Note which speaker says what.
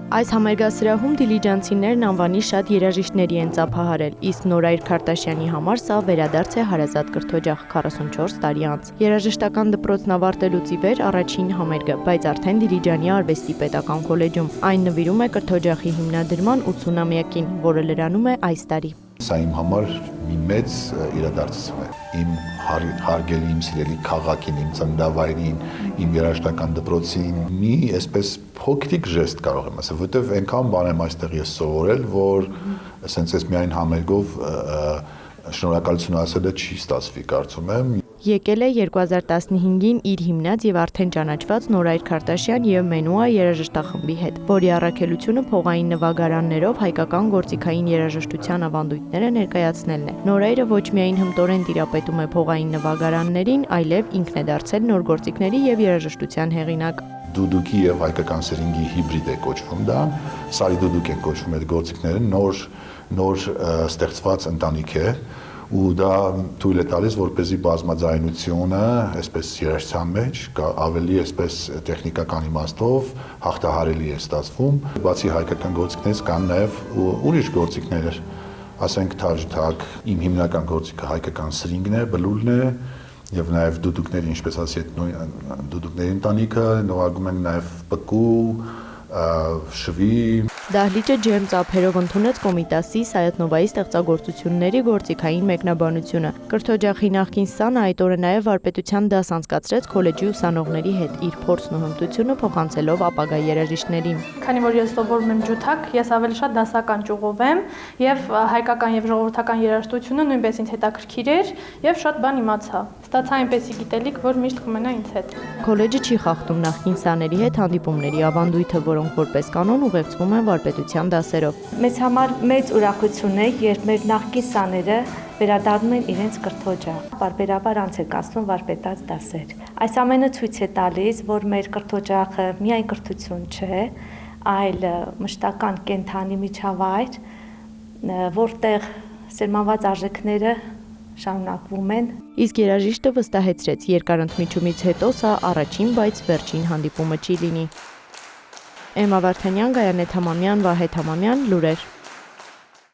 Speaker 1: Այս համերգասրահում դիլիջանցիներն անվանի շատ երաժիշտների են ծափահարել, իսկ Նորայր Քարտաշյանի համար սա վերադարձ է հարազատ կրթօջախ 44 տարի անց։ Երաժշտական դպրոցն ավարտելուց ի վեր առաջին համերգը, բայց արդեն Դիլիջանի արվեստի պետական քոլեջում։ Այն նվիրում է կրթօջախի հիմնադրման 80-ամյակին, որը լրանում է այս տարի։
Speaker 2: Սա իմ համար մի մեծ իրադարձություն է։ Իմ հարգելի, իմ սիրելի քաղաքին, իմ ծննդավայրին, իմ երաժշտական դպրոցին մի այսպես փոքրիկ ժեստ կարող եմ ասել, որովհետև այնքան բան եմ այստեղ ես սովորել, որ ասենց ես միայն համերգով շնորհակալություն ասելը չի ստացվի, կարծում եմ։
Speaker 1: Եկել է 2015-ին իր հիմնած եւ արդեն ճանաչված Նորայր Քարտաշյան եւ Մենուա երաժշտախմբի հետ, որի առաքելությունը փողային նվագարաններով հայկական գործիքային երաժշտության ավանդույթները ներկայացնելն է։ Նորայրը ոչ միայն հմտորեն տիրապետում է փողային նվագարաններին, այլև ինքն է դարձել նոր գործիքների եւ երաժշտության հեղինակ։
Speaker 2: Դուդուկի եւ հայկական սրինգի հիբրիդ է կոչվում դա, սարի դուդուկ են կոչվում այդ գործիքները, նոր ստեղծված ընտանիք է ու դա թույլ է տալիս, որպեսզի բազմաձայնությունը, այսպես երաժշտության մեջ, ավելի այսպես տեխնիկական իմաստով հաղթահարելի է ստացվում։ Բացի հայկական գործիքներից կան նաև ուրիշ գործիքներ, ասենք թաժ-թակ, իմ հիմնական գործիքը հայկական սրինգն է, բլուրն է, եւ նաեւ դուդուկների, ինչպես ասի, այդ դուդուկների ընտանիքը, նվագում են նաեւ պկու, շվի։
Speaker 1: Դահլիճը ջեմ ծափերով ընդունեց Կոմիտասի Սայաթնովայի ստեղծագործությունների գործիքային մեկնաբանությունը։ Կրթօջախի նախկին սանը այդ օրը նաև վարպետության դաս անցկացրեց քոլեջի ուսանողների հետ, իր փորձն ու հմտությունը փոխանցելով ապագա երաժիշտներին։
Speaker 3: Քանի որ ես սովորում եմ ջութակ, ես ավելի շատ դասական ճյուղով եմ եւ հայկական եւ ժողովրդական երաժշտությունը նույնպես ինձ հետաքրքիր էր եւ շատ բան իմացա։ Ստացա այնպեսի գիտելիք, որ միշտ կմնա ինձ հետ։
Speaker 1: Քոլեջը չի խախտում նախկին սաների հետ հանդիպումների ավանդույթը, որոնք որպես կանոն ուղեկցվում են վարպետության դասերով։
Speaker 4: Մեզ համար մեծ ուրախություն է, երբ մեր նախկին սաները վերադառնում են իրենց կրթօջախ։ Պարբերաբար անց են կացվում վարպետաց դասեր։ Այս ամենը ցույց է տալիս, որ մեր կրթօջախը միայն կրթություն չէ, այլ մշտական կենթանի միջավայր, որտեղ սերմանված արժեքները շարունակվում են։
Speaker 1: Իսկ երաժիշտը վստահեցրեց, երկար ընդմիջումից հետո սա առաջին, բայց վերջին հանդիպումը չի լինի։ Էմմա Վարդանյան, Գայանե Թամամյան, Վահե Թամամյան, լուրեր։